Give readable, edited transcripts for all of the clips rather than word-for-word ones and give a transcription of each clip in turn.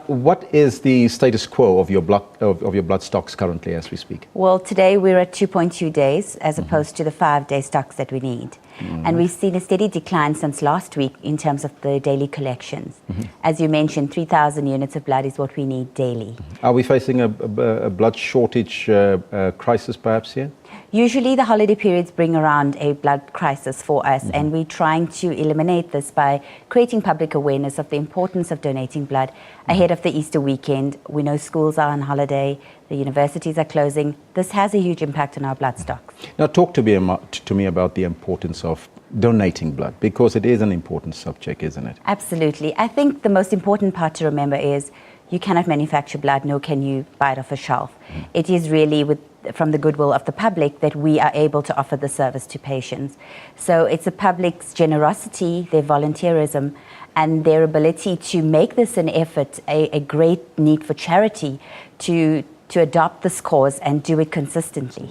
what is the status quo of your blood stocks currently as we speak? Well, today we're at 2.2 days as opposed to the 5-day stocks that we need. And we've seen a steady decline since last week in terms of the daily collections. As you mentioned, 3,000 units of blood is what we need daily. Are we facing a blood shortage crisis perhaps here? Usually the holiday periods bring around a blood crisis for us, and we're trying to eliminate this by creating public awareness of the importance of donating blood ahead of the Easter weekend. We know schools are on holiday, the universities are closing. This has a huge impact on our blood stocks. Now talk to me about the importance of donating blood, because it is an important subject, isn't it? Absolutely. I think the most important part to remember is you cannot manufacture blood, nor can you buy it off a shelf. It is really from the goodwill of the public that we are able to offer the service to patients. So it's the public's generosity, their volunteerism, and their ability to make this an effort, a great need for charity, to adopt this cause and do it consistently.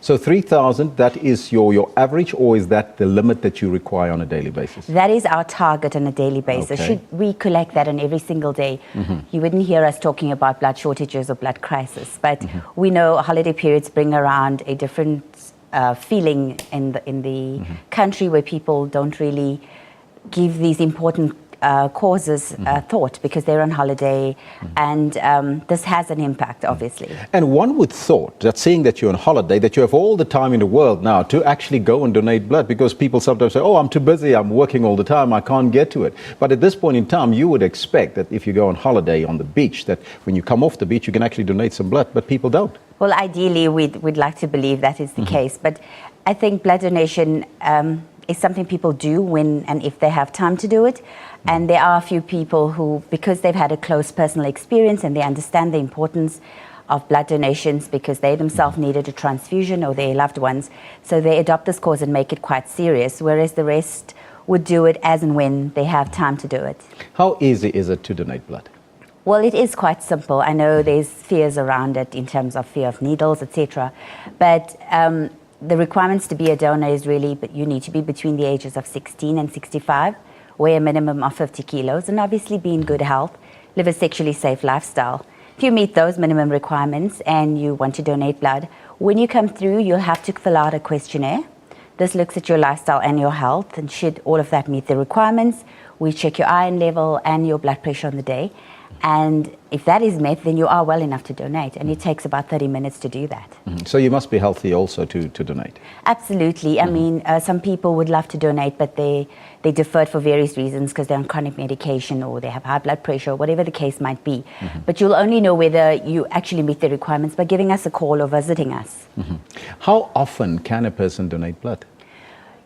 So 3,000, that is your average, or is that the limit that you require on a daily basis? That is our target on a daily basis. Okay. Should we collect that on every single day, you wouldn't hear us talking about blood shortages or blood crisis. But we know holiday periods bring around a different feeling in the country, where people don't really give these important causes thought because they're on holiday, and this has an impact, obviously. And one would thought that seeing that you're on holiday, that you have all the time in the world now to actually go and donate blood, because people sometimes say, oh, I'm too busy, I'm working all the time, I can't get to it. But at this point in time, you would expect that if you go on holiday on the beach, that when you come off the beach, you can actually donate some blood, but people don't. Well, ideally, we'd like to believe that is the case, but I think blood donation is something people do when and if they have time to do it. And there are a few people who, because they've had a close personal experience and they understand the importance of blood donations because they themselves needed a transfusion or their loved ones, so they adopt this cause and make it quite serious, whereas the rest would do it as and when they have time to do it. How easy is it to donate blood? Well, it is quite simple. I know there's fears around it in terms of fear of needles, etc. But the requirements to be a donor is really, but you need to be between the ages of 16 and 65, weigh a minimum of 50 kilos, and obviously be in good health, live a sexually safe lifestyle. If you meet those minimum requirements and you want to donate blood, when you come through, you'll have to fill out a questionnaire. This looks at your lifestyle and your health, and should all of that meet the requirements, we check your iron level and your blood pressure on the day. And if that is met, then you are well enough to donate, and it takes about 30 minutes to do that. So you must be healthy also to donate. Absolutely. I mean, some people would love to donate, but they deferred for various reasons because they're on chronic medication or they have high blood pressure, whatever the case might be. But you'll only know whether you actually meet the requirements by giving us a call or visiting us. How often can a person donate blood?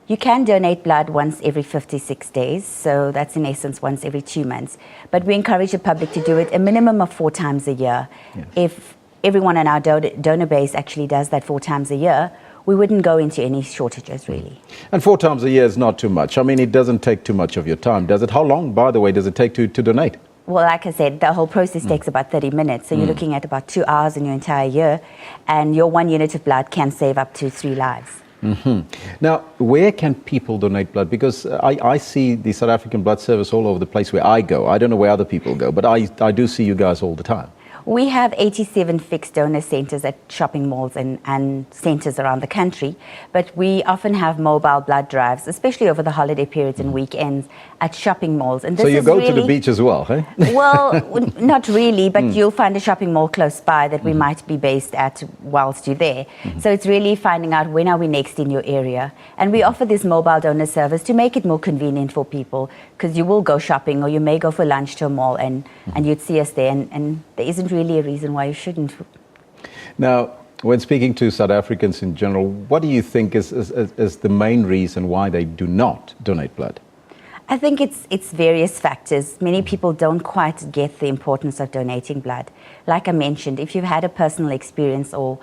You can donate blood once every 56 days, so that's in essence once every 2 months. But we encourage the public to do it a minimum of 4 times a year. Yes. If everyone in our donor base actually does that 4 times a year, we wouldn't go into any shortages, really. And 4 times a year is not too much. I mean, it doesn't take too much of your time, does it? How long, by the way, does it take to donate? Well, like I said, the whole process takes about 30 minutes, so you're looking at about 2 hours in your entire year, and your 1 unit of blood can save up to 3 lives. Now, where can people donate blood? Because I see the South African Blood Service all over the place where I go. I don't know where other people go, but I do see you guys all the time. We have 87 fixed donor centres at shopping malls and centres around the country, but we often have mobile blood drives, especially over the holiday periods and weekends, at shopping malls. And this so you is go really, to the beach as well, eh? Well, not really, but you'll find a shopping mall close by that we might be based at whilst you're there. So it's really finding out when are we next in your area. And we offer this mobile donor service to make it more convenient for people, because you will go shopping or you may go for lunch to a mall and you'd see us there, and there isn't really a reason why you shouldn't. Now, when speaking to South Africans in general, what do you think is the main reason why they do not donate blood? I think it's various factors. Many people don't quite get the importance of donating blood. Like I mentioned, if you've had a personal experience or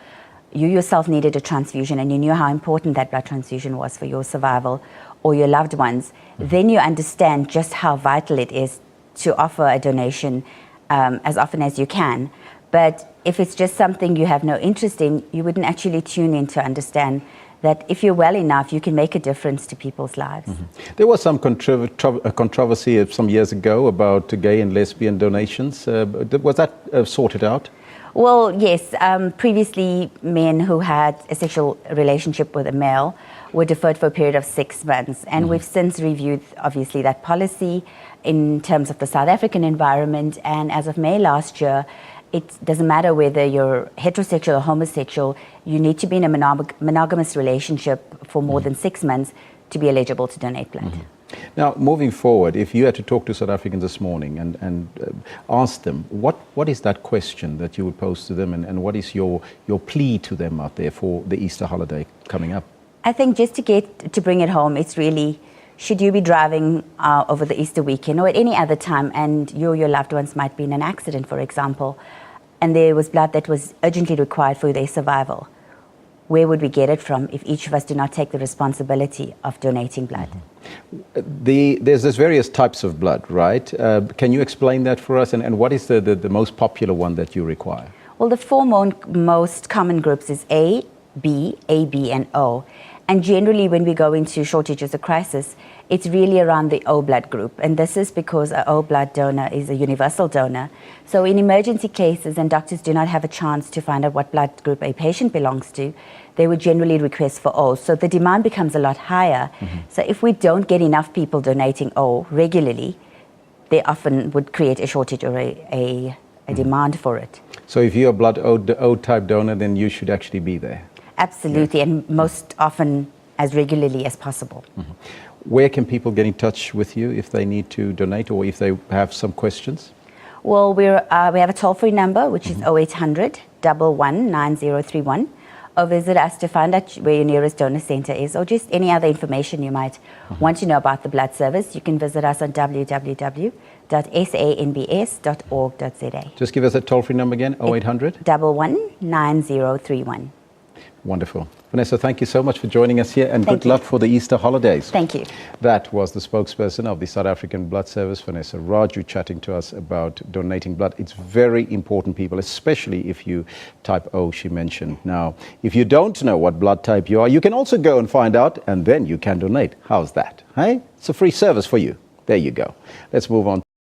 you yourself needed a transfusion and you knew how important that blood transfusion was for your survival or your loved ones, then you understand just how vital it is to offer a donation as often as you can. But if it's just something you have no interest in, you wouldn't actually tune in to understand that if you're well enough, you can make a difference to people's lives. There was some controversy some years ago about gay and lesbian donations. Was that sorted out? Well, yes. Previously, men who had a sexual relationship with a male were deferred for a period of 6 months. And we've since reviewed, obviously, that policy in terms of the South African environment. And as of May last year, it doesn't matter whether you're heterosexual or homosexual, you need to be in a monogamous relationship for more than 6 months to be eligible to donate blood. Now, moving forward, if you had to talk to South Africans this morning and ask them, what is that question that you would pose to them, and what is your plea to them out there for the Easter holiday coming up? I think just to bring it home, it's really, should you be driving over the Easter weekend or at any other time and you or your loved ones might be in an accident, for example, and there was blood that was urgently required for their survival, where would we get it from if each of us do not take the responsibility of donating blood? There's various types of blood, right? Can you explain that for us? And what is the most popular one that you require? Well, the four most common groups is A, B, AB, and O. And generally, when we go into shortages or crisis, it's really around the O blood group. And this is because an O blood donor is a universal donor. So in emergency cases, and doctors do not have a chance to find out what blood group a patient belongs to, they would generally request for O. So the demand becomes a lot higher. So if we don't get enough people donating O regularly, they often would create a shortage or a demand for it. So if you're a blood O type donor, then you should actually be there. Absolutely, and most often as regularly as possible. Where can people get in touch with you if they need to donate or if they have some questions? Well, we have a toll-free number, which is 0800 11 9031, or visit us to find out where your nearest donor centre is, or just any other information you might want to know about the blood service. You can visit us on www.sanbs.org.za. Just give us a toll-free number again, 0800 11 9031. Wonderful. Vanessa, thank you so much for joining us here, and good luck for the Easter holidays. Thank you. That was the spokesperson of the South African Blood Service, Vanessa Raju, chatting to us about donating blood. It's very important, people, especially if you type O, she mentioned. Now, if you don't know what blood type you are, you can also go and find out, and then you can donate. How's that? Hey? It's a free service for you. There you go. Let's move on.